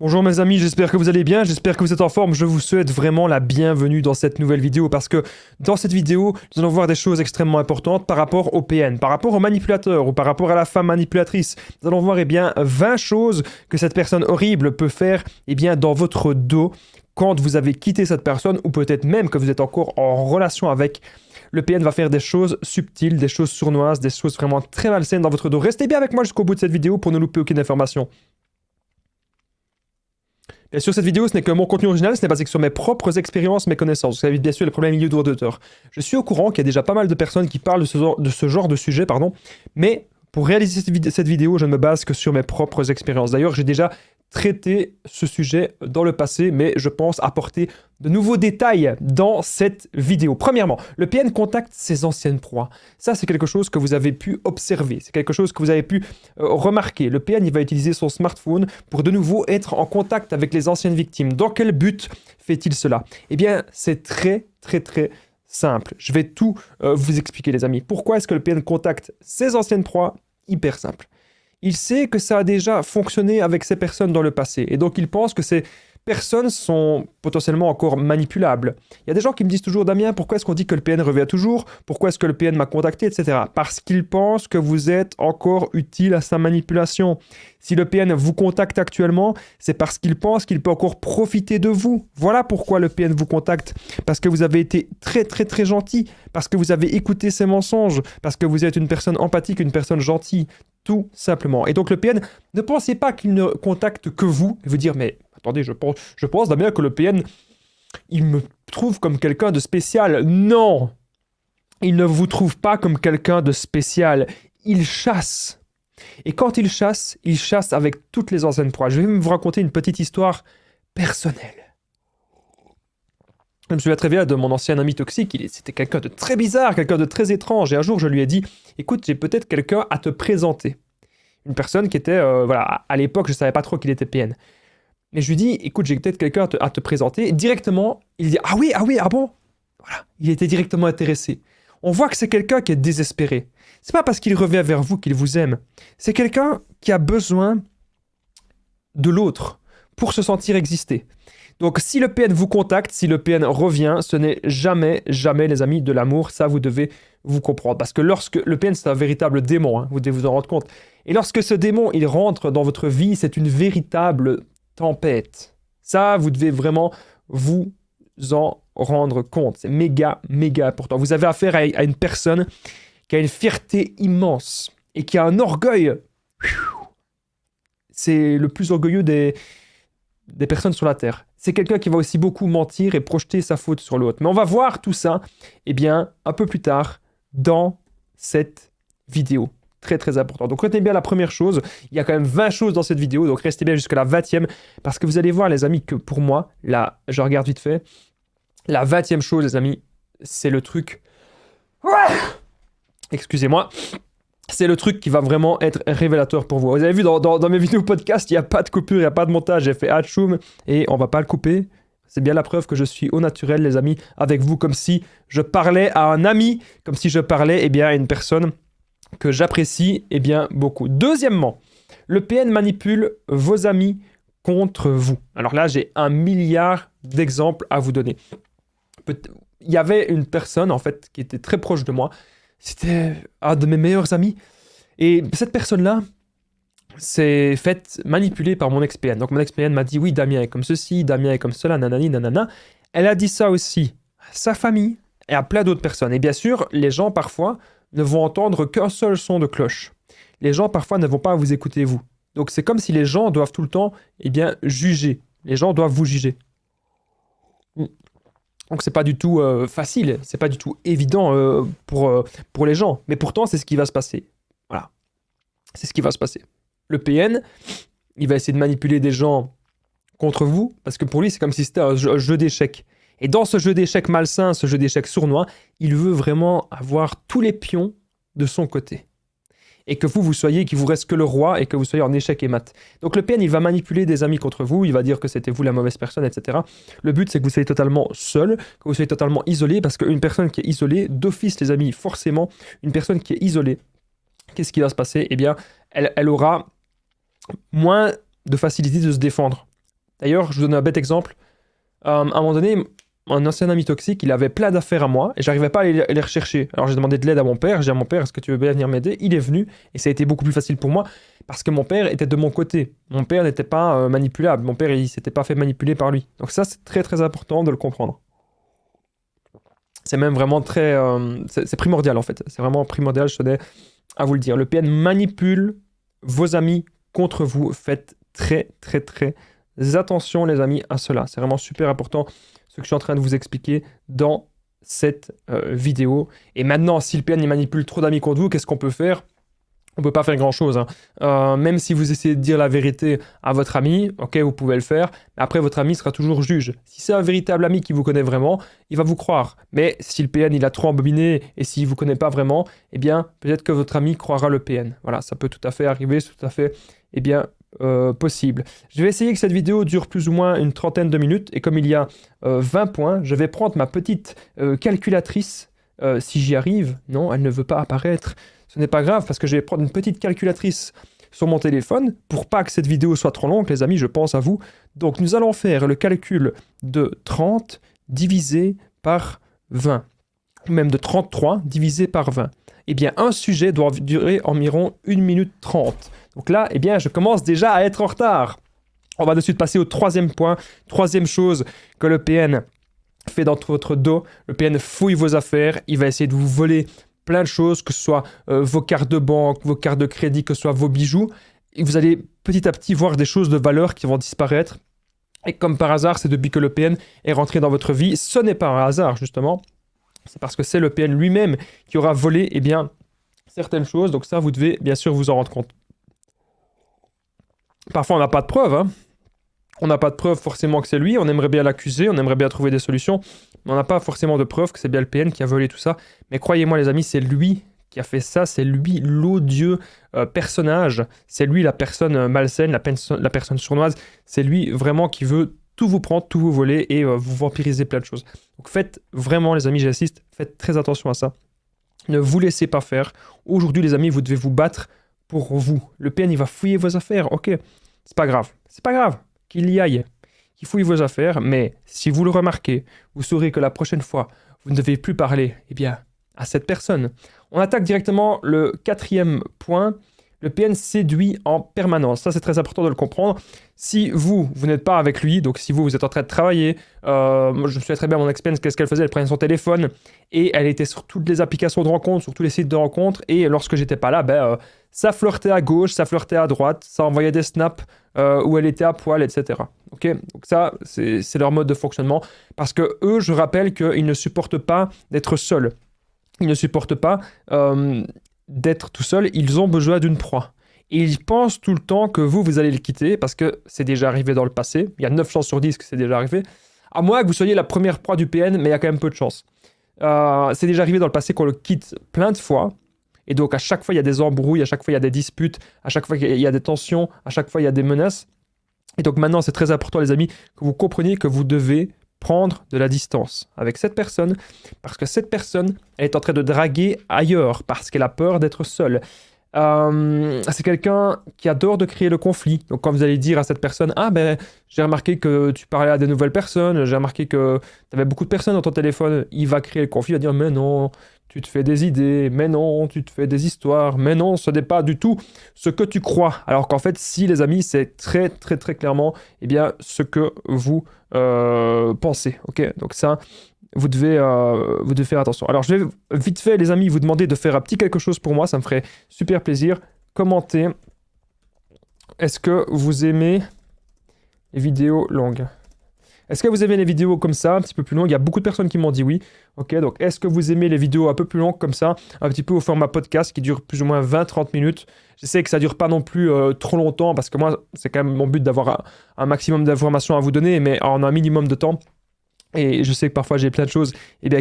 Bonjour mes amis, j'espère que vous allez bien, j'espère que vous êtes en forme. Je vous souhaite vraiment la bienvenue dans cette nouvelle vidéo parce que dans cette vidéo, nous allons voir des choses extrêmement importantes par rapport au PN, par rapport au manipulateur ou par rapport à la femme manipulatrice. Nous allons voir 20 choses que cette personne horrible peut faire dans votre dos quand vous avez quitté cette personne ou peut-être même que vous êtes encore en relation avec. Le PN va faire des choses subtiles, des choses sournoises, des choses vraiment très malsaines dans votre dos. Restez bien avec moi jusqu'au bout de cette vidéo pour ne louper aucune information. Bien sûr, cette vidéo, ce n'est que mon contenu original, ce n'est basé que sur mes propres expériences, mes connaissances. Vous savez bien sûr les problèmes milieu d'auteur. Je suis au courant qu'il y a déjà pas mal de personnes qui parlent de ce genre de sujet, mais pour réaliser cette vidéo, je ne me base que sur mes propres expériences. D'ailleurs, j'ai déjà traité ce sujet dans le passé, mais je pense apporter de nouveaux détails dans cette vidéo. Premièrement, le PN contacte ses anciennes proies. Ça, c'est quelque chose que vous avez pu observer, c'est quelque chose que vous avez pu remarquer. Le PN, il va utiliser son smartphone pour de nouveau être en contact avec les anciennes victimes. Dans quel but fait-il cela? Eh bien, c'est très simple. Je vais tout vous expliquer, les amis. Pourquoi est-ce que le PN contacte ses anciennes proies? Hyper simple. Il sait que ça a déjà fonctionné avec ces personnes dans le passé. Et donc, il pense que ces personnes sont potentiellement encore manipulables. Il y a des gens qui me disent toujours, Damien, pourquoi est-ce qu'on dit que le PN revient toujours? Pourquoi est-ce que le PN m'a contacté, etc. Parce qu'il pense que vous êtes encore utile à sa manipulation. Si le PN vous contacte actuellement, c'est parce qu'il pense qu'il peut encore profiter de vous. Voilà pourquoi le PN vous contacte. Parce que vous avez été très gentil. Parce que vous avez écouté ses mensonges. Parce que vous êtes une personne empathique, une personne gentille. Tout simplement. Et donc le PN, ne pensez pas qu'il ne contacte que vous. Et vous dire, mais attendez, je pense Damien que le PN, il me trouve comme quelqu'un de spécial. Non! Il ne vous trouve pas comme quelqu'un de spécial. Il chasse. Et quand il chasse avec toutes les anciennes proies. Je vais même vous raconter une petite histoire personnelle. Je me souviens très bien de mon ancien ami toxique, c'était quelqu'un de très bizarre, quelqu'un de très étrange, et un jour je lui ai dit, écoute, j'ai peut-être quelqu'un à te présenter. Une personne qui était, à l'époque je ne savais pas trop qu'il était PN. Mais je lui dis, écoute, j'ai peut-être quelqu'un à te présenter, et directement, il dit, ah oui, ah bon? Voilà, il était directement intéressé. On voit que c'est quelqu'un qui est désespéré. C'est pas parce qu'il revient vers vous qu'il vous aime, c'est quelqu'un qui a besoin de l'autre pour se sentir exister. Donc si le PN vous contacte, si le PN revient, ce n'est jamais les amis de l'amour, ça vous devez vous comprendre. Parce que lorsque le PN c'est un véritable démon, vous devez vous en rendre compte. Et lorsque ce démon il rentre dans votre vie, c'est une véritable tempête. Ça, vous devez vraiment vous en rendre compte. C'est méga important. Vous avez affaire à une personne qui a une fierté immense et qui a un orgueil. C'est le plus orgueilleux des personnes sur la Terre. C'est quelqu'un qui va aussi beaucoup mentir et projeter sa faute sur l'autre. Mais on va voir tout ça, un peu plus tard dans cette vidéo. Très important. Donc retenez bien la première chose. Il y a quand même 20 choses dans cette vidéo, donc restez bien jusqu'à la 20e, parce que vous allez voir, les amis, que pour moi, là, je regarde vite fait, la 20e chose, les amis, c'est le truc... Excusez-moi. C'est le truc qui va vraiment être révélateur pour vous. Vous avez vu, dans mes vidéos podcast, il n'y a pas de coupure, il n'y a pas de montage. J'ai fait Hatchoum et on va pas le couper. C'est bien la preuve que je suis au naturel, les amis, avec vous, comme si je parlais à un ami, comme si je parlais à une personne que j'apprécie beaucoup. Deuxièmement, le PN manipule vos amis contre vous. Alors là, j'ai 1 milliard d'exemples à vous donner. Il y avait une personne, en fait, qui était très proche de moi. C'était un de mes meilleurs amis. Et cette personne-là s'est faite manipuler par mon ex-PN. Donc mon ex-PN m'a dit, oui, Damien est comme ceci, Damien est comme cela, nanani, nanana. Elle a dit ça aussi à sa famille et à plein d'autres personnes. Et bien sûr, les gens, parfois, ne vont entendre qu'un seul son de cloche. Les gens, parfois, ne vont pas vous écouter, vous. Donc c'est comme si les gens doivent tout le temps, juger. Les gens doivent vous juger. Donc c'est pas du tout facile, c'est pas du tout évident pour les gens. Mais pourtant, c'est ce qui va se passer. Voilà. C'est ce qui va se passer. Le PN, il va essayer de manipuler des gens contre vous, parce que pour lui, c'est comme si c'était un jeu d'échecs. Et dans ce jeu d'échecs malsain, ce jeu d'échecs sournois, il veut vraiment avoir tous les pions de son côté. Et que vous soyez, qu'il vous reste que le roi et que vous soyez en échec et mat. Donc le PN, il va manipuler des amis contre vous, il va dire que c'était vous la mauvaise personne, etc. Le but, c'est que vous soyez totalement seul, que vous soyez totalement isolé, parce qu'une personne qui est isolée, d'office, les amis, forcément, une personne qui est isolée, qu'est-ce qui va se passer? Elle aura moins de facilité de se défendre. D'ailleurs, je vous donne un bête exemple. À un moment donné, un ancien ami toxique, il avait plein d'affaires à moi et j'arrivais pas à les rechercher. Alors j'ai demandé de l'aide à mon père. J'ai dit à mon père, est-ce que tu veux bien venir m'aider? Il est venu et ça a été beaucoup plus facile pour moi parce que mon père était de mon côté. Mon père n'était pas manipulable. Mon père, il s'était pas fait manipuler par lui. Donc ça, c'est très très important de le comprendre. C'est même vraiment très... c'est primordial en fait. C'est vraiment primordial, je tenais à vous le dire. Le PN manipule vos amis contre vous. Faites très très très attention les amis à cela. C'est vraiment super important ce que je suis en train de vous expliquer dans cette vidéo. Et maintenant, si le PN il manipule trop d'amis contre vous, qu'est-ce qu'on peut faire? On peut pas faire grand-chose. Même si vous essayez de dire la vérité à votre ami, ok, vous pouvez le faire, mais après votre ami sera toujours juge. Si c'est un véritable ami qui vous connaît vraiment, il va vous croire. Mais si le PN il a trop embobiné et s'il vous connaît pas vraiment, eh bien peut-être que votre ami croira le PN. Voilà, ça peut tout à fait arriver, c'est tout à fait, eh bien, possible. Je vais essayer que cette vidéo dure plus ou moins une trentaine de minutes et comme il y a 20 points, je vais prendre ma petite calculatrice si j'y arrive. Non, elle ne veut pas apparaître. Ce n'est pas grave parce que je vais prendre une petite calculatrice sur mon téléphone pour pas que cette vidéo soit trop longue, les amis, je pense à vous. Donc nous allons faire le calcul de 30 divisé par 20, ou même de 33 divisé par 20. Eh bien, un sujet doit durer environ 1 minute 30. Donc là, eh bien, je commence déjà à être en retard. On va de suite passer au troisième point, troisième chose que le PN fait dans votre dos. Le PN fouille vos affaires, il va essayer de vous voler plein de choses, que ce soit vos cartes de banque, vos cartes de crédit, que ce soit vos bijoux. Et vous allez petit à petit voir des choses de valeur qui vont disparaître. Et comme par hasard, c'est depuis que le PN est rentré dans votre vie. Ce n'est pas un hasard, justement. C'est parce que c'est le PN lui-même qui aura volé eh bien, certaines choses. Donc ça, vous devez bien sûr vous en rendre compte. Parfois, on n'a pas de preuves. Hein. On n'a pas de preuves forcément que c'est lui. On aimerait bien l'accuser, on aimerait bien trouver des solutions. Mais on n'a pas forcément de preuves que c'est bien le PN qui a volé tout ça. Mais croyez-moi les amis, c'est lui qui a fait ça. C'est lui l'odieux personnage. C'est lui la personne malsaine, la personne sournoise. C'est lui vraiment qui veut tout vous prendre, tout vous voler et vous vampiriser plein de choses. Donc faites vraiment les amis, j'insiste, faites très attention à ça. Ne vous laissez pas faire. Aujourd'hui les amis, vous devez vous battre pour vous. Le PN il va fouiller vos affaires, ok. C'est pas grave, c'est pas grave. Qu'il y aille, qu'il fouille vos affaires, mais si vous le remarquez, vous saurez que la prochaine fois, vous ne devez plus parler, eh bien, à cette personne. On attaque directement le quatrième point. Le PN séduit en permanence. Ça, c'est très important de le comprendre. Si vous n'êtes pas avec lui, donc si vous êtes en train de travailler, je me souviens très bien mon expérience, qu'est-ce qu'elle faisait? Elle prenait son téléphone et elle était sur toutes les applications de rencontres, sur tous les sites de rencontres. Et lorsque j'étais pas là, ça flirtait à gauche, ça flirtait à droite, ça envoyait des snaps où elle était à poil, etc. Okay, donc ça, c'est leur mode de fonctionnement. Parce que eux, je rappelle qu'ils ne supportent pas d'être seuls. Ils ne supportent pas d'être tout seuls. Ils ont besoin d'une proie. Et ils pensent tout le temps que vous allez le quitter parce que c'est déjà arrivé dans le passé. Il y a 9 chances sur 10 que c'est déjà arrivé. À moins que vous soyez la première proie du PN, mais il y a quand même peu de chance. C'est déjà arrivé dans le passé qu'on le quitte plein de fois. Et donc, à chaque fois, il y a des embrouilles, à chaque fois, il y a des disputes, à chaque fois, il y a des tensions, à chaque fois, il y a des menaces. Et donc, maintenant, c'est très important, les amis, que vous compreniez que vous devez prendre de la distance avec cette personne, parce que cette personne, elle est en train de draguer ailleurs, parce qu'elle a peur d'être seule. C'est quelqu'un qui adore de créer le conflit. Donc quand vous allez dire à cette personne, ah ben j'ai remarqué que tu parlais à des nouvelles personnes, j'ai remarqué que tu avais beaucoup de personnes dans ton téléphone, il va créer le conflit, il va dire mais non, tu te fais des idées, mais non, tu te fais des histoires, mais non, ce n'est pas du tout ce que tu crois. Alors qu'en fait, si les amis, c'est très très très clairement eh bien, ce que vous pensez. Ok, donc ça, vous devez faire attention. Alors, je vais vite fait, les amis, vous demander de faire un petit quelque chose pour moi. Ça me ferait super plaisir. Commentez. Est-ce que vous aimez les vidéos longues? Est-ce que vous aimez les vidéos comme ça, un petit peu plus longues? Il y a beaucoup de personnes qui m'ont dit oui. Ok, donc est-ce que vous aimez les vidéos un peu plus longues comme ça, un petit peu au format podcast qui dure plus ou moins 20-30 minutes? J'essaie que ça dure pas non plus trop longtemps parce que moi, c'est quand même mon but d'avoir un maximum d'informations à vous donner, mais en un minimum de temps. Et je sais que parfois j'ai plein de choses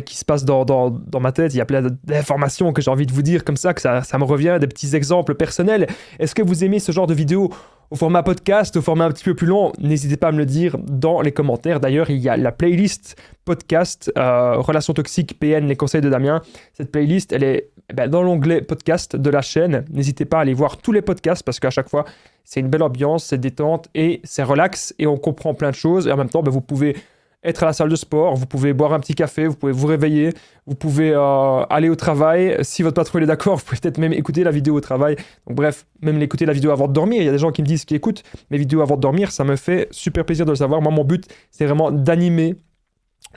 qui se passent dans ma tête, il y a plein d'informations que j'ai envie de vous dire comme ça, que ça me revient, des petits exemples personnels. Est-ce que vous aimez ce genre de vidéos au format podcast, au format un petit peu plus long? N'hésitez pas à me le dire dans les commentaires. D'ailleurs, il y a la playlist podcast Relations toxiques PN, les conseils de Damien. Cette playlist, elle est Eh ben, dans l'onglet podcast de la chaîne, n'hésitez pas à aller voir tous les podcasts parce qu'à chaque fois, c'est une belle ambiance, c'est détente et c'est relax et on comprend plein de choses. Et en même temps, ben, vous pouvez être à la salle de sport, vous pouvez boire un petit café, vous pouvez vous réveiller, vous pouvez aller au travail. Si votre patron est d'accord, vous pouvez peut-être même écouter la vidéo au travail. Donc bref, même l'écouter la vidéo avant de dormir. Il y a des gens qui me disent qu'ils écoutent mes vidéos avant de dormir. Ça me fait super plaisir de le savoir. Moi, mon but, c'est vraiment d'animer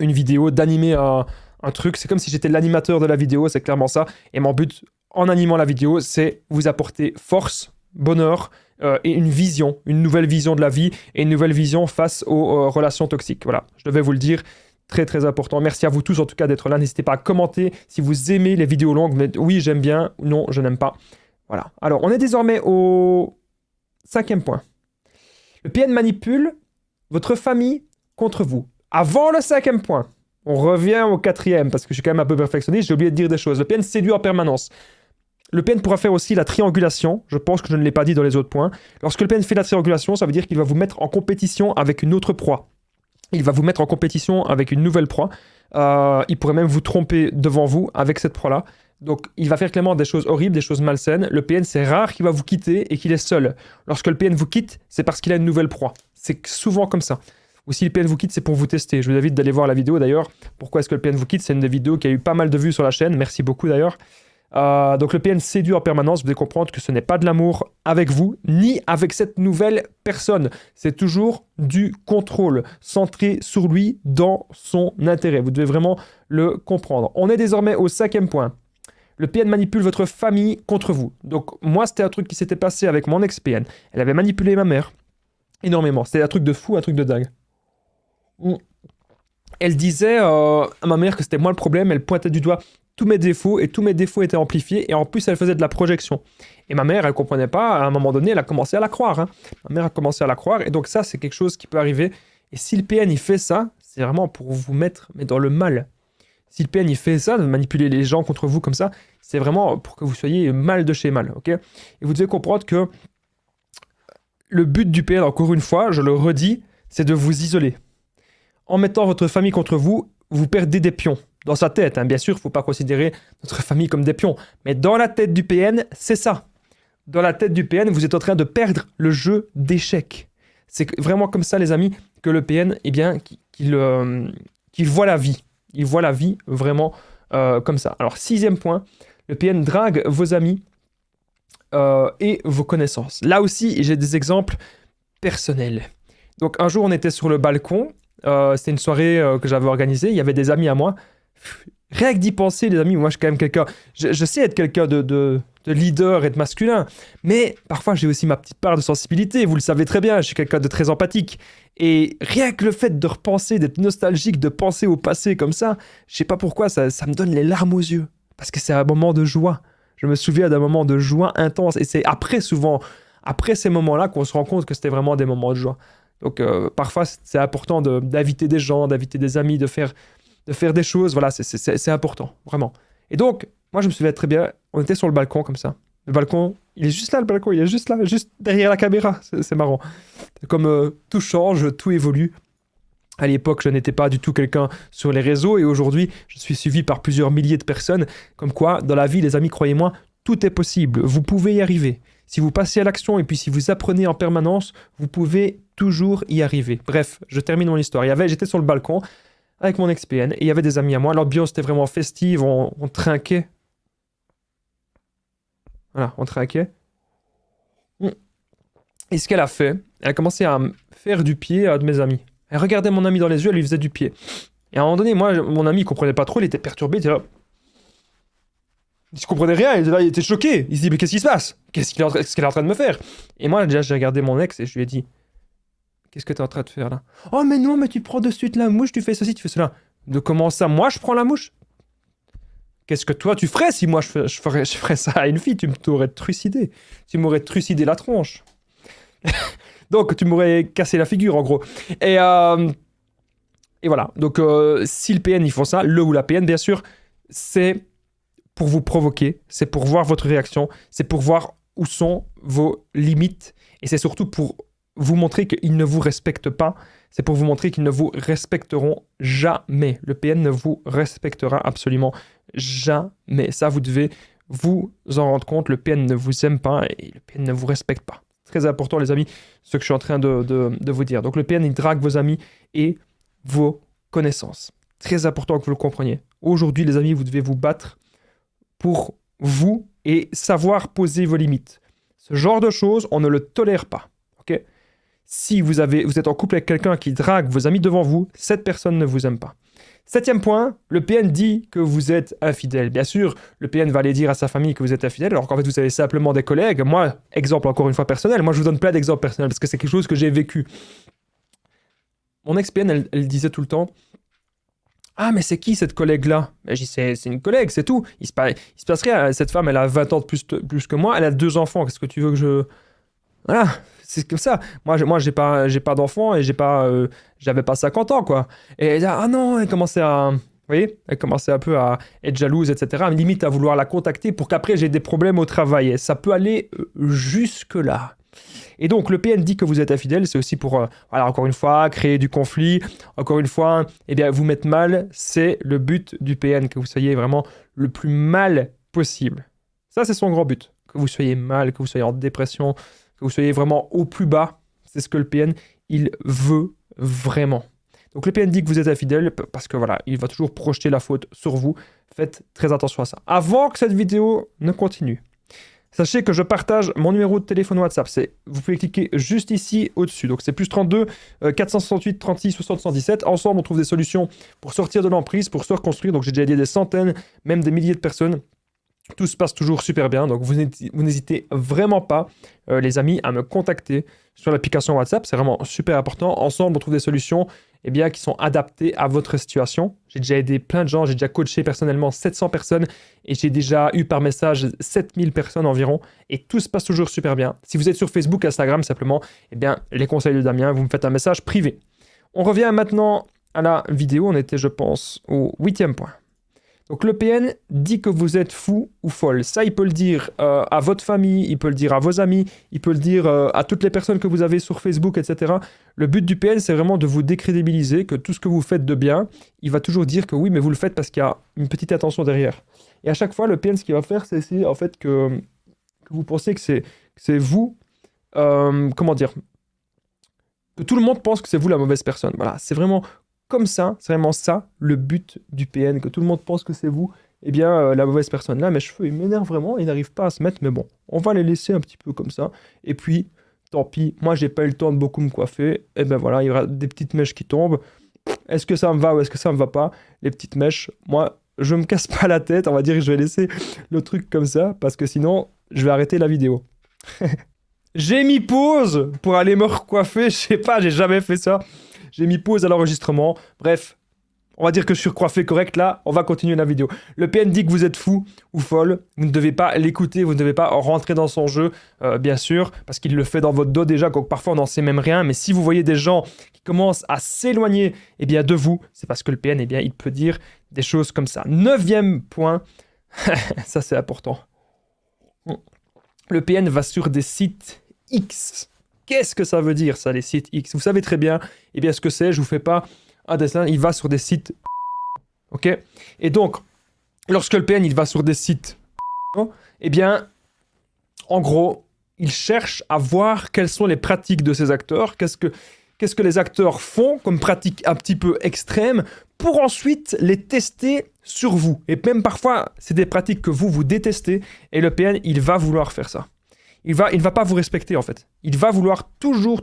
une vidéo, d'animer un truc. C'est comme si j'étais l'animateur de la vidéo, c'est clairement ça. Et mon but, en animant la vidéo, c'est vous apporter force, bonheur, et une vision, une nouvelle vision de la vie et une nouvelle vision face aux relations toxiques. Voilà, je devais vous le dire, très très important. Merci à vous tous en tout cas d'être là. N'hésitez pas à commenter si vous aimez les vidéos longues. Mais oui, j'aime bien, non, je n'aime pas. Voilà. Alors, on est désormais au 5e point. Le PN manipule votre famille contre vous. Avant le 5e point, on revient au 4e parce que je suis quand même un peu perfectionniste. J'ai oublié de dire des choses. Le PN séduit en permanence. Le PN pourra faire aussi la triangulation. Je pense que je ne l'ai pas dit dans les autres points. Lorsque le PN fait la triangulation, ça veut dire qu'il va vous mettre en compétition avec une autre proie. Il va vous mettre en compétition avec une nouvelle proie. Il pourrait même vous tromper devant vous avec cette proie-là. Donc, il va faire clairement des choses horribles, des choses malsaines. Le PN, c'est rare qu'il va vous quitter et qu'il est seul. Lorsque le PN vous quitte, c'est parce qu'il a une nouvelle proie. C'est souvent comme ça. Ou si le PN vous quitte, c'est pour vous tester. Je vous invite d'aller voir la vidéo d'ailleurs. Pourquoi est-ce que le PN vous quitte? C'est une des vidéos qui a eu pas mal de vues sur la chaîne. Merci beaucoup d'ailleurs. Donc le PN séduit en permanence, vous devez comprendre que ce n'est pas de l'amour avec vous, ni avec cette nouvelle personne. C'est toujours du contrôle, centré sur lui dans son intérêt. Vous devez vraiment le comprendre. On est désormais au 5e point. Le PN manipule votre famille contre vous. Donc moi, c'était un truc qui s'était passé avec mon ex-PN. Elle avait manipulé ma mère énormément. C'était un truc de fou, un truc de dingue. Elle disait à ma mère que c'était moi le problème, elle pointait du doigt tous mes défauts et tous mes défauts étaient amplifiés et en plus elle faisait de la projection. Et ma mère, elle comprenait pas, à un moment donné, elle a commencé à la croire. Ma mère a commencé à la croire et donc ça, c'est quelque chose qui peut arriver. Et si le PN, il fait ça, c'est vraiment pour vous mettre mais dans le mal. Si le PN, il fait ça, de manipuler les gens contre vous comme ça, c'est vraiment pour que vous soyez mal de chez mal, ok? Et vous devez comprendre que le but du PN, encore une fois, je le redis, c'est de vous isoler. En mettant votre famille contre vous, vous perdez des pions. Dans sa tête, bien sûr, il ne faut pas considérer notre famille comme des pions. Mais dans la tête du PN, c'est ça. Dans la tête du PN, vous êtes en train de perdre le jeu d'échecs. C'est vraiment comme ça, les amis, que le PN, eh bien, qu'il voit la vie. Il voit la vie vraiment comme ça. Alors, 6e point, le PN drague vos amis et vos connaissances. Là aussi, j'ai des exemples personnels. Donc, un jour, on était sur le balcon. C'était une soirée que j'avais organisée. Il y avait des amis à moi. Rien que d'y penser, les amis, moi je suis quand même quelqu'un. Je sais être quelqu'un de leader et de masculin, mais parfois j'ai aussi ma petite part de sensibilité. Vous le savez très bien, je suis quelqu'un de très empathique. Et rien que le fait de repenser, d'être nostalgique, de penser au passé comme ça, je sais pas pourquoi, ça me donne les larmes aux yeux. Parce que c'est un moment de joie. Je me souviens d'un moment de joie intense. Et c'est souvent après ces moments-là qu'on se rend compte que c'était vraiment des moments de joie. Donc parfois c'est important d'inviter des gens, d'inviter des amis, de faire des choses, voilà, c'est important, vraiment. Et donc, moi je me souviens très bien, on était sur le balcon comme ça. Le balcon, il est juste là, le balcon, il est juste là, juste derrière la caméra, c'est marrant. Comme tout change, tout évolue. À l'époque, je n'étais pas du tout quelqu'un sur les réseaux et aujourd'hui, je suis suivi par plusieurs milliers de personnes. Comme quoi, dans la vie, les amis, croyez-moi, tout est possible, vous pouvez y arriver. Si vous passez à l'action et puis si vous apprenez en permanence, vous pouvez toujours y arriver. Bref, je termine mon histoire. J'étais sur le balcon avec mon ex-PN et il y avait des amis à moi. L'ambiance était vraiment festive, on trinquait. Voilà, on trinquait. Et ce qu'elle a fait, elle a commencé à faire du pied à un de mes amis. Elle regardait mon ami dans les yeux, elle lui faisait du pied. Et à un moment donné, moi, mon ami, il comprenait pas trop, il était perturbé, il était là. Il se comprenait rien, il était choqué. Il se dit, mais qu'est-ce qui se passe? Qu'est-ce qu'elle est en train de me faire? Et moi, déjà, j'ai regardé mon ex et je lui ai dit, qu'est-ce que tu es en train de faire là? Oh, mais non, mais tu prends de suite la mouche, tu fais ceci, tu fais cela. De comment ça, moi, je prends la mouche? Qu'est-ce que toi, tu ferais si moi, je ferais ça à une fille? Tu m'aurais trucidé. Tu m'aurais trucidé la tronche. Donc, tu m'aurais cassé la figure, en gros. Et voilà. Donc, si le PN, ils font ça, le ou la PN, bien sûr, c'est pour vous provoquer, c'est pour voir votre réaction, c'est pour voir où sont vos limites, et c'est surtout pour vous montrer qu'ils ne vous respectent pas, c'est pour vous montrer qu'ils ne vous respecteront jamais. Le PN ne vous respectera absolument jamais. Ça, vous devez vous en rendre compte. Le PN ne vous aime pas et le PN ne vous respecte pas. Très important, les amis, ce que je suis en train de vous dire. Donc, le PN, il drague vos amis et vos connaissances. Très important que vous le compreniez. Aujourd'hui, les amis, vous devez vous battre pour vous et savoir poser vos limites. Ce genre de choses, on ne le tolère pas. Ok ? Si vous êtes en couple avec quelqu'un qui drague vos amis devant vous, cette personne ne vous aime pas. 7e point, le PN dit que vous êtes infidèle. Bien sûr, le PN va aller dire à sa famille que vous êtes infidèle, alors qu'en fait, vous avez simplement des collègues. Moi, exemple encore une fois personnel, moi je vous donne plein d'exemples personnels parce que c'est quelque chose que j'ai vécu. Mon ex-PN, elle disait tout le temps, ah, mais c'est qui cette collègue-là? Ben, je dis, c'est une collègue, c'est tout. Il se passe rien. Cette femme, elle a 20 ans de plus que moi, elle a 2 enfants. Qu'est-ce que tu veux que je... Voilà, c'est comme ça. Moi j'ai pas d'enfants et j'avais pas 50 ans, quoi. Et elle disait, ah non, elle commençait à... Vous voyez, elle commençait un peu à être jalouse, etc. Limite à vouloir la contacter pour qu'après j'ai des problèmes au travail. Et ça peut aller jusque-là. Et donc, le PN dit que vous êtes infidèle, c'est aussi pour, voilà, encore une fois, créer du conflit, encore une fois, eh bien, vous mettre mal, c'est le but du PN, que vous soyez vraiment le plus mal possible. Ça, c'est son grand but, que vous soyez mal, que vous soyez en dépression, que vous soyez vraiment au plus bas, c'est ce que le PN, il veut vraiment. Donc, le PN dit que vous êtes infidèle, parce que voilà, il va toujours projeter la faute sur vous. Faites très attention à ça. Avant que cette vidéo ne continue, sachez que je partage mon numéro de téléphone WhatsApp. Vous pouvez cliquer juste ici au-dessus. Donc c'est plus 32 468 36 60 117. Ensemble, on trouve des solutions pour sortir de l'emprise, pour se reconstruire. Donc j'ai déjà aidé des centaines, même des milliers de personnes. Tout se passe toujours super bien. Donc vous n'hésitez vraiment pas, les amis, à me contacter sur l'application WhatsApp. C'est vraiment super important. Ensemble, on trouve des solutions qui sont adaptées à votre situation. J'ai déjà aidé plein de gens. J'ai déjà coaché personnellement 700 personnes et j'ai déjà eu par message 7000 personnes environ. Et tout se passe toujours super bien. Si vous êtes sur Facebook, Instagram, simplement, les conseils de Damien, vous me faites un message privé. On revient maintenant à la vidéo. On était, je pense, au 8e point. Donc le PN dit que vous êtes fou ou folle. Ça, il peut le dire à votre famille, il peut le dire à vos amis, il peut le dire à toutes les personnes que vous avez sur Facebook, etc. Le but du PN, c'est vraiment de vous décrédibiliser, que tout ce que vous faites de bien, il va toujours dire que oui, mais vous le faites parce qu'il y a une petite intention derrière. Et à chaque fois, le PN, ce qu'il va faire, c'est essayer en fait que vous pensez que c'est vous, comment dire, que tout le monde pense que c'est vous la mauvaise personne. Voilà, c'est vraiment... Comme ça, c'est vraiment ça le but du PN, que tout le monde pense que c'est vous, la mauvaise personne. Là, mes cheveux, ils m'énervent vraiment, ils n'arrivent pas à se mettre, mais bon, on va les laisser un petit peu comme ça. Et puis, tant pis, moi, j'ai pas eu le temps de beaucoup me coiffer, et ben voilà, il y aura des petites mèches qui tombent. Est-ce que ça me va ou est-ce que ça me va pas? Les petites mèches, moi, je me casse pas la tête, on va dire que je vais laisser le truc comme ça, parce que sinon, je vais arrêter la vidéo. J'ai mis pause pour aller me recoiffer, je sais pas, j'ai jamais fait ça. J'ai mis pause à l'enregistrement. Bref, on va dire que je suis coiffé correct là. On va continuer la vidéo. Le PN dit que vous êtes fou ou folle. Vous ne devez pas l'écouter. Vous ne devez pas rentrer dans son jeu, bien sûr, parce qu'il le fait dans votre dos déjà. Donc parfois, on n'en sait même rien. Mais si vous voyez des gens qui commencent à s'éloigner de vous, c'est parce que le PN, il peut dire des choses comme ça. 9e point. Ça, c'est important. Le PN va sur des sites X. Qu'est-ce que ça veut dire, ça, les sites X? Vous savez très bien, ce que c'est, je vous fais pas un dessin, il va sur des sites, ok? Et donc, lorsque le PN, il va sur des sites, en gros, il cherche à voir quelles sont les pratiques de ces acteurs, qu'est-ce que les acteurs font comme pratique un petit peu extrême, pour ensuite les tester sur vous. Et même parfois, c'est des pratiques que vous détestez, et le PN, il va vouloir faire ça. Il va pas vous respecter, en fait. Il va vouloir toujours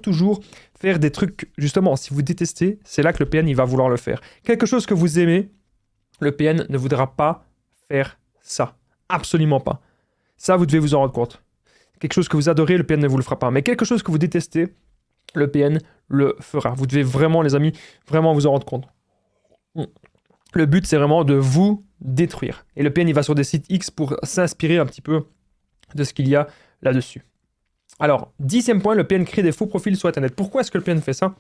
faire des trucs, justement, si vous détestez, c'est là que le PN, il va vouloir le faire. Quelque chose que vous aimez, le PN ne voudra pas faire ça. Absolument pas. Ça, vous devez vous en rendre compte. Quelque chose que vous adorez, le PN ne vous le fera pas. Mais quelque chose que vous détestez, le PN le fera. Vous devez vraiment, les amis, vraiment vous en rendre compte. Le but, c'est vraiment de vous détruire. Et le PN, il va sur des sites X pour s'inspirer un petit peu de ce qu'il y a là-dessus. Alors, 10e point, le PN crée des faux profils sur Internet. Pourquoi est-ce que le PN fait ça?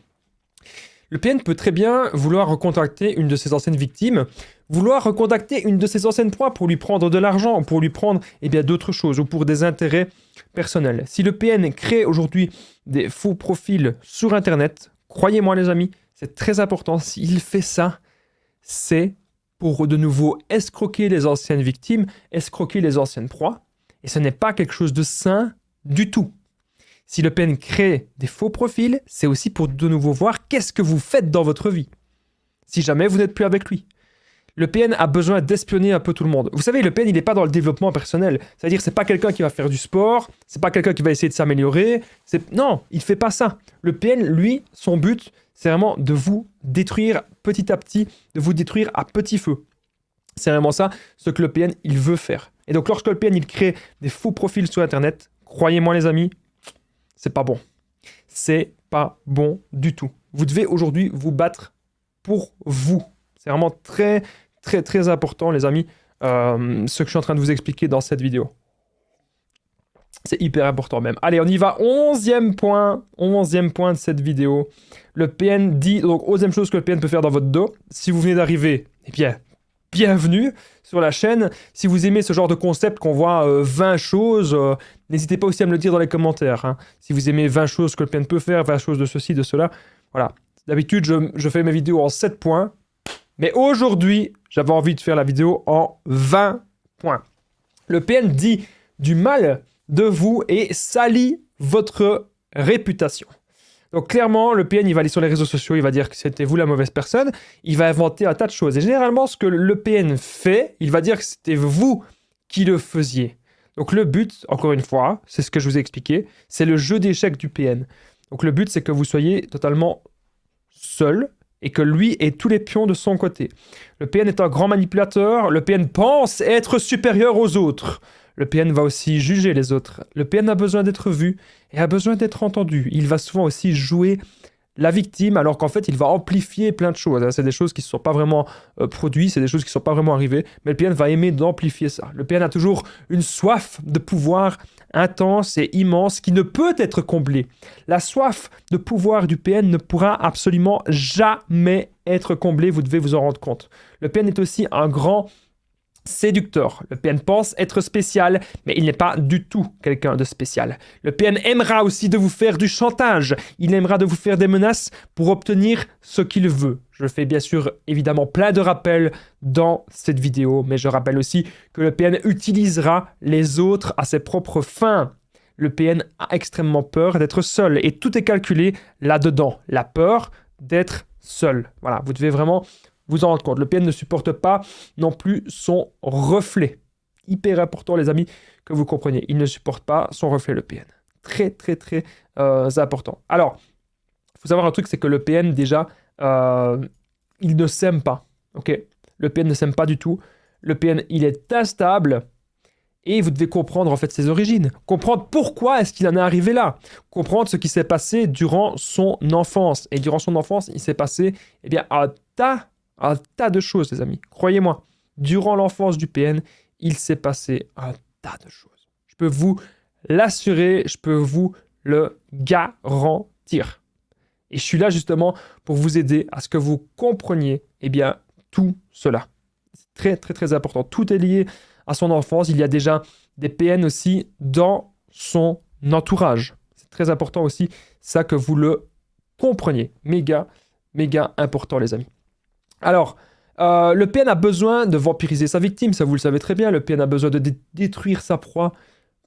Le PN peut très bien vouloir recontacter une de ses anciennes victimes, vouloir recontacter une de ses anciennes proies pour lui prendre de l'argent, pour lui prendre d'autres choses, ou pour des intérêts personnels. Si le PN crée aujourd'hui des faux profils sur Internet, croyez-moi les amis, c'est très important. S'il fait ça, c'est pour de nouveau escroquer les anciennes victimes, escroquer les anciennes proies. Et ce n'est pas quelque chose de sain du tout. Si le PN crée des faux profils, c'est aussi pour de nouveau voir qu'est-ce que vous faites dans votre vie. Si jamais vous n'êtes plus avec lui. Le PN a besoin d'espionner un peu tout le monde. Vous savez, le PN, il n'est pas dans le développement personnel. C'est-à-dire, c'est pas quelqu'un qui va faire du sport, c'est pas quelqu'un qui va essayer de s'améliorer. Non, il fait pas ça. Le PN, lui, son but, c'est vraiment de vous détruire petit à petit, de vous détruire à petit feu. C'est vraiment ça, ce que le PN, il veut faire. Et donc, lorsque le PN, il crée des faux profils sur Internet, croyez-moi les amis, c'est pas bon. C'est pas bon du tout. Vous devez aujourd'hui vous battre pour vous. C'est vraiment très, très, très important, les amis, ce que je suis en train de vous expliquer dans cette vidéo. C'est hyper important même. Allez, on y va. 11e point de cette vidéo. Le PN dit, donc 11e chose que le PN peut faire dans votre dos. Si vous venez d'arriver, eh bien, bienvenue sur la chaîne. Si vous aimez ce genre de concept qu'on voit 20 choses, n'hésitez pas aussi à me le dire dans les commentaires. Hein. Si vous aimez 20 choses que le PN peut faire, 20 choses de ceci, de cela. Voilà. D'habitude, je fais mes vidéos en 7 points. Mais aujourd'hui, j'avais envie de faire la vidéo en 20 points. Le PN dit du mal de vous et salit votre réputation. Donc clairement, le PN, il va aller sur les réseaux sociaux, il va dire que c'était vous la mauvaise personne, il va inventer un tas de choses. Et généralement, ce que le PN fait, il va dire que c'était vous qui le faisiez. Donc le but, encore une fois, c'est ce que je vous ai expliqué, c'est le jeu d'échecs du PN. Donc le but, c'est que vous soyez totalement seul, et que lui ait tous les pions de son côté. Le PN est un grand manipulateur, le PN pense être supérieur aux autres. Le PN va aussi juger les autres. Le PN a besoin d'être vu et a besoin d'être entendu. Il va souvent aussi jouer la victime, alors qu'en fait, il va amplifier plein de choses. C'est des choses qui ne sont pas vraiment produites, c'est des choses qui ne sont pas vraiment arrivées, mais le PN va aimer d'amplifier ça. Le PN a toujours une soif de pouvoir intense et immense qui ne peut être comblée. La soif de pouvoir du PN ne pourra absolument jamais être comblée, vous devez vous en rendre compte. Le PN est aussi un grand séducteur. Le PN pense être spécial, mais il n'est pas du tout quelqu'un de spécial. Le PN aimera aussi de vous faire du chantage. Il aimera de vous faire des menaces pour obtenir ce qu'il veut. Je fais bien sûr évidemment plein de rappels dans cette vidéo, mais je rappelle aussi que le PN utilisera les autres à ses propres fins. Le PN a extrêmement peur d'être seul et tout est calculé là-dedans. La peur d'être seul. Voilà, vous devez vraiment vous en rendre compte. Le PN ne supporte pas non plus son reflet. Hyper important, les amis, que vous compreniez. Il ne supporte pas son reflet, le PN. Très, très, très important. Alors, il faut savoir un truc, c'est que le PN, déjà, il ne s'aime pas. Ok ? Le PN ne s'aime pas du tout. Le PN, il est instable. Et vous devez comprendre, en fait, ses origines. Comprendre pourquoi est-ce qu'il en est arrivé là. Comprendre ce qui s'est passé durant son enfance. Et durant son enfance, il s'est passé, eh bien, un tas de choses, les amis. Croyez-moi, durant l'enfance du PN, il s'est passé un tas de choses. Je peux vous l'assurer, je peux vous le garantir. Et je suis là justement pour vous aider à ce que vous compreniez, eh bien, tout cela. C'est très, très, très important. Tout est lié à son enfance. Il y a déjà des PN aussi dans son entourage. C'est très important aussi, ça que vous le compreniez. Méga, méga important, les amis. Alors, le PN a besoin de vampiriser sa victime, ça vous le savez très bien. Le PN a besoin de détruire sa proie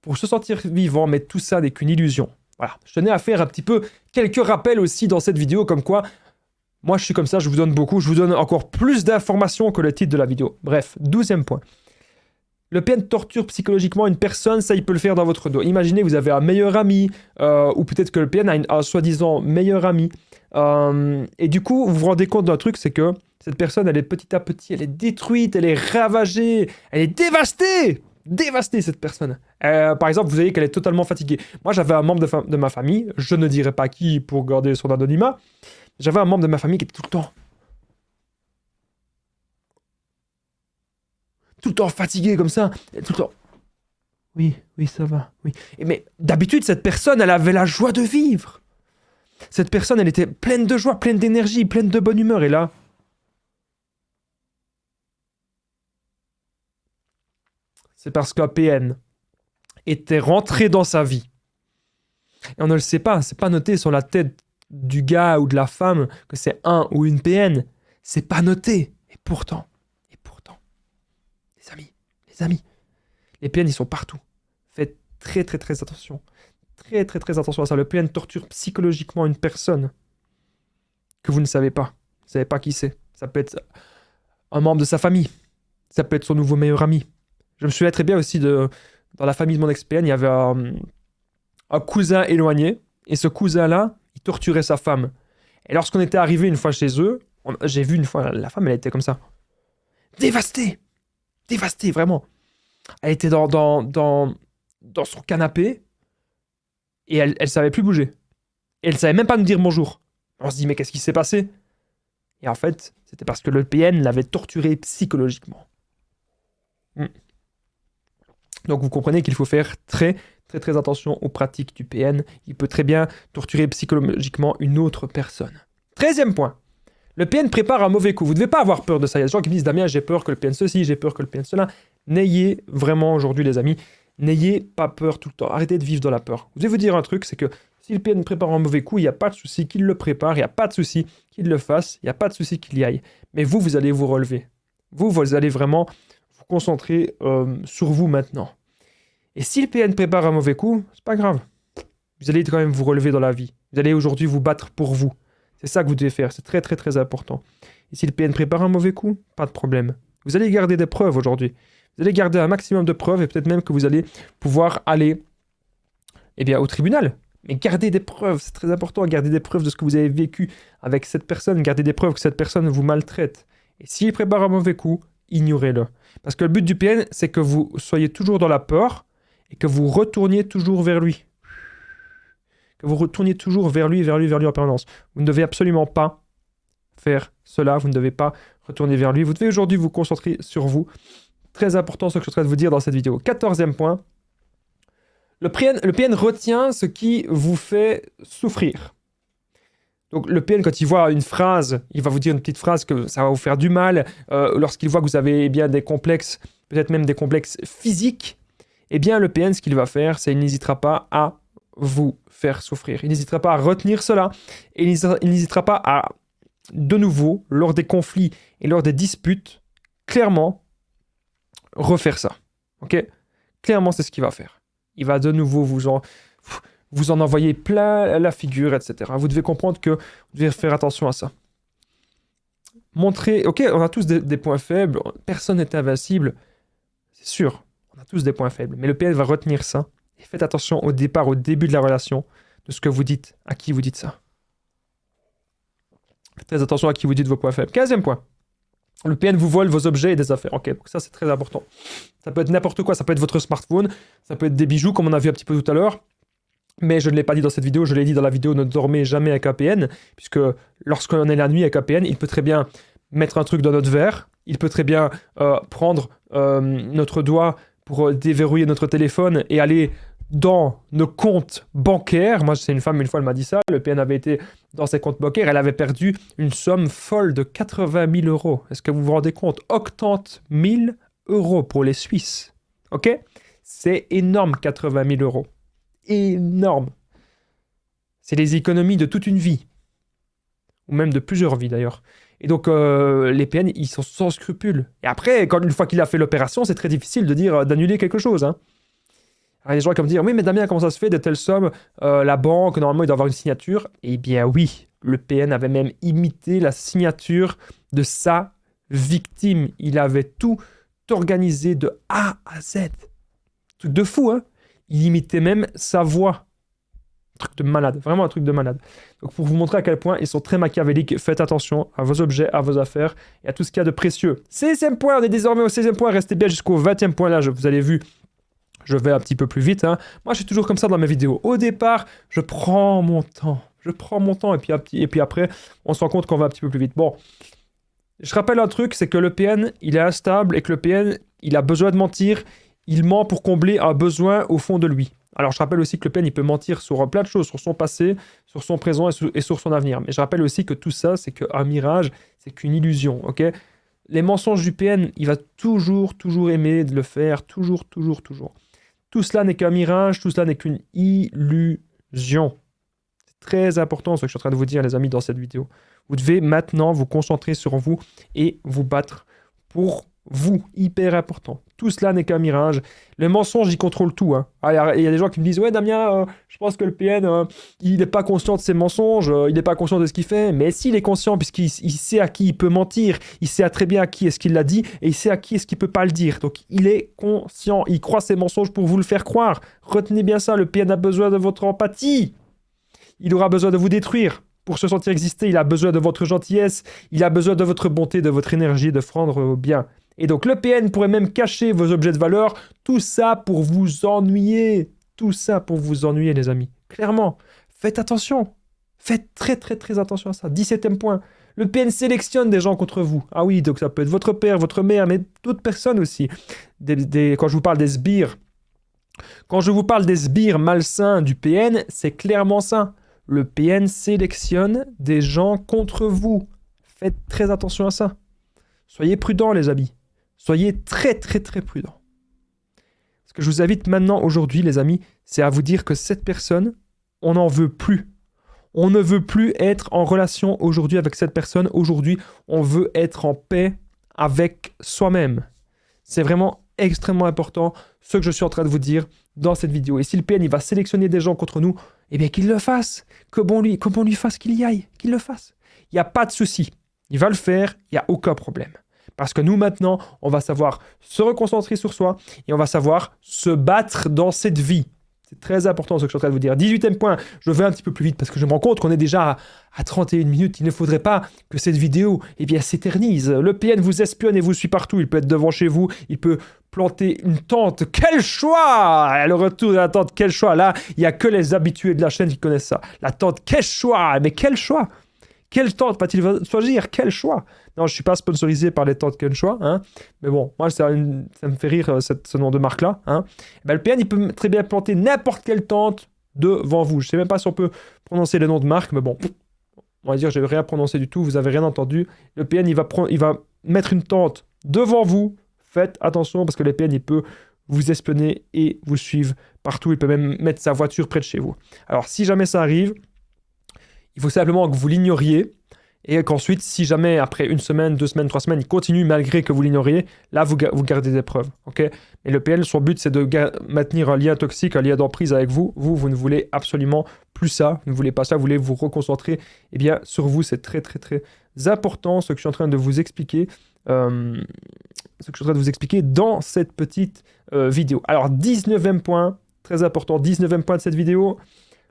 pour se sentir vivant, mais tout ça n'est qu'une illusion. Voilà, je tenais à faire un petit peu quelques rappels aussi dans cette vidéo, comme quoi, moi je suis comme ça, je vous donne beaucoup, je vous donne encore plus d'informations que le titre de la vidéo. Bref, 12e point. Le PN torture psychologiquement une personne, ça il peut le faire dans votre dos. Imaginez, vous avez un meilleur ami, ou peut-être que le PN a un soi-disant meilleur ami, et du coup, vous vous rendez compte d'un truc, c'est que cette personne, elle est petit à petit, elle est détruite, elle est ravagée, elle est dévastée. Dévastée, cette personne. Par exemple, vous voyez qu'elle est totalement fatiguée. Moi, j'avais un membre de ma famille, je ne dirai pas qui pour garder son anonymat, j'avais un membre de ma famille qui était tout le temps fatigué comme ça, tout le temps. Oui, ça va, oui. Mais d'habitude, cette personne, elle avait la joie de vivre. Cette personne, elle était pleine de joie, pleine d'énergie, pleine de bonne humeur. Et là, c'est parce qu'un PN était rentré dans sa vie. Et on ne le sait pas, c'est pas noté sur la tête du gars ou de la femme que c'est un ou une PN. C'est pas noté. Et pourtant, Les amis, les PN, ils sont partout. Faites très très très attention. Très très très attention à ça. Le PN torture psychologiquement une personne que vous ne savez pas. Vous ne savez pas qui c'est. Ça peut être un membre de sa famille. Ça peut être son nouveau meilleur ami. Je me souviens très bien aussi dans la famille de mon ex-PN, il y avait un cousin éloigné. Et ce cousin-là, il torturait sa femme. Et lorsqu'on était arrivé une fois chez eux, j'ai vu une fois, la femme, elle était comme ça. Dévastée. Dévastée, vraiment. Elle était dans son canapé et elle savait plus bouger. Et elle savait même pas nous dire bonjour. On se dit, mais qu'est-ce qui s'est passé? Et en fait, c'était parce que le PN l'avait torturée psychologiquement. Donc vous comprenez qu'il faut faire très très très attention aux pratiques du PN. Il peut très bien torturer psychologiquement une autre personne. 13e point. Le PN prépare un mauvais coup. Vous ne devez pas avoir peur de ça. Il y a des gens qui me disent, Damien, j'ai peur que le PN ceci, j'ai peur que le PN cela. N'ayez vraiment aujourd'hui, les amis, n'ayez pas peur tout le temps. Arrêtez de vivre dans la peur. Je vais vous dire un truc, c'est que si le PN prépare un mauvais coup, il n'y a pas de souci qu'il le prépare, il n'y a pas de souci qu'il le fasse, il n'y a pas de souci qu'il y aille. Mais vous allez vous relever. Vous allez vraiment vous concentrer sur vous maintenant. Et si le PN prépare un mauvais coup, c'est pas grave. Vous allez quand même vous relever dans la vie. Vous allez aujourd'hui vous battre pour vous. C'est ça que vous devez faire. C'est très très très important. Et si le PN prépare un mauvais coup, pas de problème. Vous allez garder des preuves aujourd'hui. Vous allez garder un maximum de preuves et peut-être même que vous allez pouvoir aller au tribunal. Mais gardez des preuves. C'est très important. Gardez des preuves de ce que vous avez vécu avec cette personne. Gardez des preuves que cette personne vous maltraite. Et s'il prépare un mauvais coup, ignorez-le. Parce que le but du PN, c'est que vous soyez toujours dans la peur et que vous retourniez toujours vers lui. Que vous retourniez toujours vers lui en permanence. Vous ne devez absolument pas faire cela. Vous ne devez pas retourner vers lui. Vous devez aujourd'hui vous concentrer sur vous. Très important ce que je suis en train de vous dire dans cette vidéo. 14e point. Le PN retient ce qui vous fait souffrir. Donc le PN, quand il voit une phrase, il va vous dire une petite phrase que ça va vous faire du mal. Lorsqu'il voit que vous avez des complexes, peut-être même des complexes physiques, le PN, ce qu'il va faire, c'est qu'il n'hésitera pas à vous faire souffrir. Il n'hésitera pas à retenir cela. Et il n'hésitera pas à, de nouveau, lors des conflits et lors des disputes, clairement, refaire ça. Ok? Clairement, c'est ce qu'il va faire. Il va de nouveau vous en envoyer plein la figure, etc. Vous devez comprendre que vous devez faire attention à ça. Montrer, ok, on a tous des points faibles, personne n'est invincible, c'est sûr, on a tous des points faibles, mais le PN va retenir ça. Et faites attention au début de la relation, de ce que vous dites, à qui vous dites ça. Faites très attention à qui vous dites vos points faibles. 15e point. Le PN vous vole vos objets et des affaires. Ok, donc ça c'est très important. Ça peut être n'importe quoi, ça peut être votre smartphone, ça peut être des bijoux comme on a vu un petit peu tout à l'heure. Mais je ne l'ai pas dit dans cette vidéo, je l'ai dit dans la vidéo ne dormez jamais avec un PN, puisque lorsqu'on est la nuit avec un PN, il peut très bien mettre un truc dans notre verre, il peut très bien prendre notre doigt pour déverrouiller notre téléphone et aller dans nos comptes bancaires. Moi, c'est une femme, une fois, elle m'a dit ça. Le PN avait été dans ses comptes bancaires. Elle avait perdu une somme folle de 80 000 euros. Est-ce que vous vous rendez compte? 80 000 euros pour les Suisses. Ok? C'est énorme, 80 000 euros. Énorme. C'est les économies de toute une vie. Ou même de plusieurs vies, d'ailleurs. Et donc, les PN, ils sont sans scrupules. Et après, une fois qu'il a fait l'opération, c'est très difficile d'annuler quelque chose, hein. Alors, il y a des gens qui vont me dire, oui, mais Damien, comment ça se fait de telle somme? La banque, normalement, il doit avoir une signature. Eh bien oui, le PN avait même imité la signature de sa victime. Il avait tout organisé de A à Z. Truc de fou, hein? Il imitait même sa voix. Truc de malade, vraiment un truc de malade. Donc pour vous montrer à quel point ils sont très machiavéliques, faites attention à vos objets, à vos affaires et à tout ce qu'il y a de précieux. 16e point, on est désormais au 16e point, restez bien jusqu'au 20e point là, vous avez vu. Je vais un petit peu plus vite, hein. Moi, je suis toujours comme ça dans mes vidéos. Au départ, je prends mon temps. Et puis après, on se rend compte qu'on va un petit peu plus vite. Bon, je rappelle un truc, c'est que le PN, il est instable et que le PN, il a besoin de mentir. Il ment pour combler un besoin au fond de lui. Alors, je rappelle aussi que le PN, il peut mentir sur plein de choses, sur son passé, sur son présent et sur son avenir. Mais je rappelle aussi que tout ça, c'est qu'un mirage, c'est qu'une illusion, ok? Les mensonges du PN, il va toujours aimer de le faire, toujours. Tout cela n'est qu'un mirage, tout cela n'est qu'une illusion. C'est très important ce que je suis en train de vous dire, les amis, dans cette vidéo. Vous devez maintenant vous concentrer sur vous et vous battre pour vous. Hyper important. tout cela n'est qu'un mirage. Le mensonge, il contrôle tout. Hein. Ah, il y a des gens qui me disent « Ouais, Damien, je pense que le PN, il n'est pas conscient de ses mensonges, il n'est pas conscient de ce qu'il fait. » Mais s'il est conscient, puisqu'il sait à qui il peut mentir, il sait très bien à qui est-ce qu'il l'a dit, et il sait à qui est-ce qu'il ne peut pas le dire. Donc, il est conscient, il croit ses mensonges pour vous le faire croire. Retenez bien ça, le PN a besoin de votre empathie. Il aura besoin de vous détruire. Pour se sentir exister, il a besoin de votre gentillesse, il a besoin de votre bonté, de votre énergie, de rendre bien. Et donc le PN pourrait même cacher vos objets de valeur, tout ça pour vous ennuyer. Tout ça pour vous ennuyer, les amis. Clairement, faites attention. Faites très très très attention à ça. 17e point. Le PN sélectionne des gens contre vous. Ah oui, donc ça peut être votre père, votre mère, mais d'autres personnes aussi. Quand je vous parle des sbires, quand je vous parle des sbires malsains du PN, c'est clairement ça. Le PN sélectionne des gens contre vous. Faites très attention à ça. Soyez prudents, les amis. Soyez très, très, très prudents. Ce que je vous invite maintenant, aujourd'hui, les amis, c'est à vous dire que cette personne, on n'en veut plus. On ne veut plus être en relation aujourd'hui avec cette personne. Aujourd'hui, on veut être en paix avec soi-même. C'est vraiment extrêmement important ce que je suis en train de vous dire dans cette vidéo. Et si le PN il va sélectionner des gens contre nous, eh bien qu'il le fasse. Que bon lui fasse qu'il y aille. Qu'il le fasse. Il n'y a pas de souci. Il va le faire, il n'y a aucun problème. Parce que nous, maintenant, on va savoir se reconcentrer sur soi et on va savoir se battre dans cette vie. C'est très important ce que je suis en train de vous dire. 18e point, je vais un petit peu plus vite parce que je me rends compte qu'on est déjà à 31 minutes. Il ne faudrait pas que cette vidéo s'éternise. Le PN vous espionne et vous suit partout. Il peut être devant chez vous, il peut planter une tente. Quel choix! Le retour de la tente, quel choix! Là, il n'y a que les habitués de la chaîne qui connaissent ça. La tente, quel choix! Mais quel choix! Quelle tente va-t-il choisir? Quel choix? Non, je ne suis pas sponsorisé par les tentes Quel choix. Hein. Mais bon, moi, ça me fait rire ce nom de marque-là. Hein. Ben, le PN, il peut très bien planter n'importe quelle tente devant vous. Je ne sais même pas si on peut prononcer les noms de marque, mais bon, on va dire que je n'ai rien prononcé du tout. Vous n'avez rien entendu. Le PN, il va mettre une tente devant vous. Faites attention parce que le PN, il peut vous espionner et vous suivre partout. Il peut même mettre sa voiture près de chez vous. Alors, si jamais ça arrive, il faut simplement que vous l'ignoriez et qu'ensuite, si jamais après 1 semaine, 2 semaines, 3 semaines, il continue malgré que vous l'ignoriez, là, vous gardez des preuves. Okay, et le PN, son but, c'est de maintenir un lien toxique, un lien d'emprise avec vous. Vous ne voulez absolument plus ça. Vous ne voulez pas ça. Vous voulez vous reconcentrer sur vous. C'est très, très, très important ce que je suis en train de vous expliquer. Dans cette petite vidéo. Alors, 19e point, très important, 19e point de cette vidéo.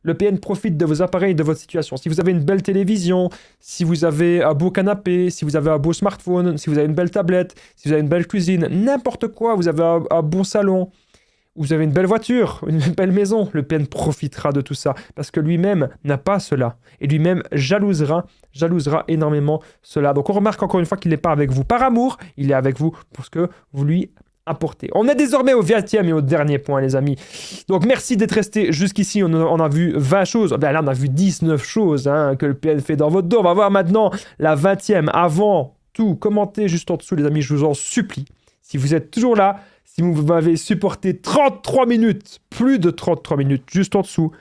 Le PN profite de vos appareils, de votre situation. Si vous avez une belle télévision, si vous avez un beau canapé, si vous avez un beau smartphone, si vous avez une belle tablette, si vous avez une belle cuisine, n'importe quoi, vous avez un bon salon, vous avez une belle voiture, une belle maison, le PN profitera de tout ça parce que lui-même n'a pas cela. Et lui-même jalousera énormément cela. Donc on remarque encore une fois qu'il n'est pas avec vous par amour, il est avec vous pour ce que vous lui apportez. On est désormais au 20e et au dernier point, les amis. Donc merci d'être resté jusqu'ici. On a vu 20 choses. Ben là, on a vu 19 choses que le PN fait dans votre dos. On va voir maintenant la 20e. Avant tout, commentez juste en dessous, les amis, je vous en supplie. Si vous êtes toujours là, si vous m'avez supporté 33 minutes, plus de 33 minutes, juste en dessous,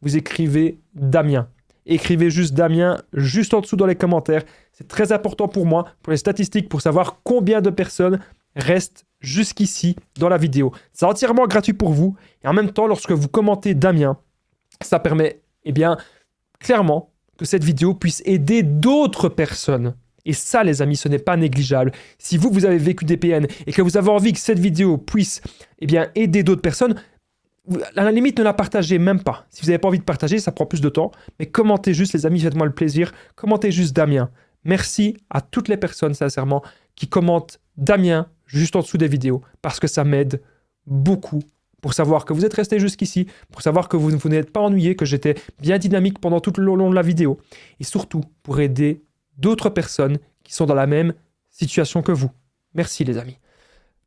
vous écrivez Damien. Écrivez juste Damien, juste en dessous dans les commentaires. C'est très important pour moi, pour les statistiques, pour savoir combien de personnes restent jusqu'ici dans la vidéo. C'est entièrement gratuit pour vous. Et en même temps, lorsque vous commentez Damien, ça permet, clairement, que cette vidéo puisse aider d'autres personnes. Et ça, les amis, ce n'est pas négligeable. Si vous avez vécu des PN et que vous avez envie que cette vidéo puisse aider d'autres personnes, à la limite, ne la partagez même pas. Si vous n'avez pas envie de partager, ça prend plus de temps. Mais commentez juste, les amis, faites-moi le plaisir. Commentez juste Damien. Merci à toutes les personnes, sincèrement, qui commentent Damien juste en dessous des vidéos. Parce que ça m'aide beaucoup pour savoir que vous êtes resté jusqu'ici, pour savoir que vous n'êtes pas ennuyé, que j'étais bien dynamique pendant tout le long de la vidéo. Et surtout, pour aider d'autres personnes qui sont dans la même situation que vous. Merci, les amis.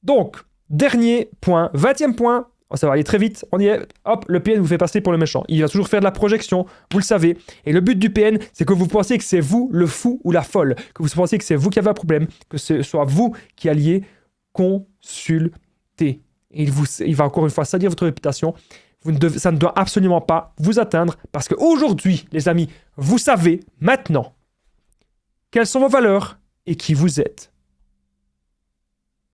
Donc, dernier point, 20e point. Ça va aller très vite, on y est. Hop, le PN vous fait passer pour le méchant. Il va toujours faire de la projection, vous le savez. Et le but du PN, c'est que vous pensiez que c'est vous le fou ou la folle. Que vous pensiez que c'est vous qui avez un problème. Que ce soit vous qui alliez consulter. Et il va encore une fois salir votre réputation. Ça ne doit absolument pas vous atteindre. Parce qu'aujourd'hui, les amis, vous savez maintenant quelles sont vos valeurs et qui vous êtes.